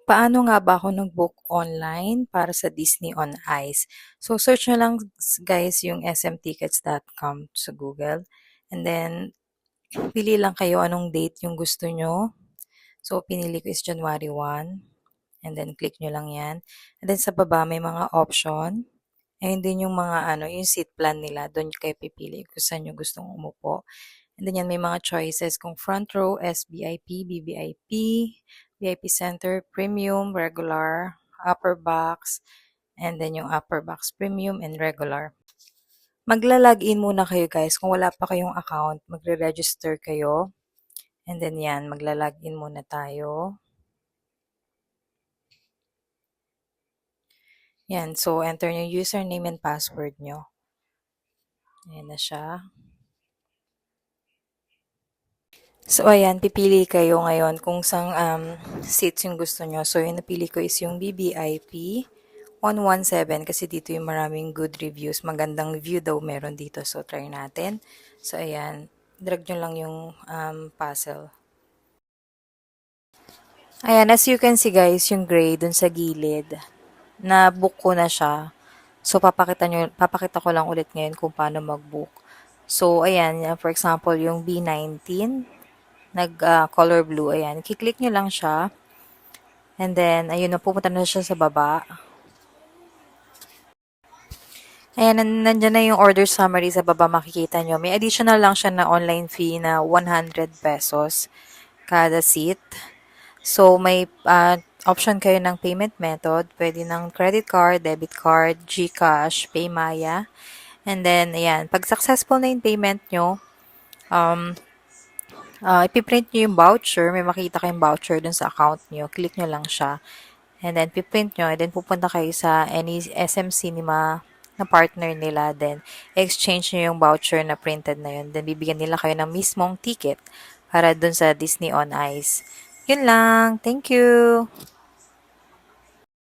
Paano nga ba ako nag-book online para sa Disney on Ice? So, search nyo lang guys yung smtickets.com sa Google. And then, pili lang kayo anong date yung gusto nyo. So, pinili ko is January 1. And then, click nyo lang yan. And then, sa baba, may mga option. Ayun din yung mga yung seat plan nila. Doon kayo pipili kung saan nyo gustong umupo. And then yan, may mga choices kung front row, SVIP, VVIP, VIP Center, Premium, Regular, Upper Box, and then yung Upper Box Premium and Regular. Magla-login muna kayo guys. Kung wala pa kayong account, magre-register kayo. And then yan, magla-login muna tayo. Yan, so enter nyo username and password nyo. Ayan na siya. So, ayan, pipili kayo ngayon kung sang seats yung gusto nyo. So, yung napili ko is yung BBIP 117 kasi dito yung maraming good reviews. Magandang view daw meron dito. So, try natin. So, ayan, drag nyo lang yung puzzle. Ayan, as you can see guys, yung gray dun sa gilid, na-book ko na siya. So, papakita ko lang ulit ngayon kung paano mag-book. So, ayan, for example, yung B19, nag-color blue, ayan. Kiklik nyo lang siya. And then, ayun, napupunta na siya sa baba. Ayan, nandyan na yung order summary sa baba, makikita nyo. May additional lang siya na online fee na 100 pesos kada seat. So, may option kayo ng payment method. Pwede ng credit card, debit card, GCash, Paymaya. And then, ayan, pag successful na yung payment nyo, ipiprint nyo yung voucher. May makita kayong voucher dun sa account nyo. Click nyo lang siya. And then, piprint nyo. And then, pupunta kayo sa any SM Cinema na partner nila. Then, exchange nyo yung voucher na printed na yun. Then, bibigyan nila kayo ng mismong ticket para dun sa Disney on Ice. Yun lang. Thank you!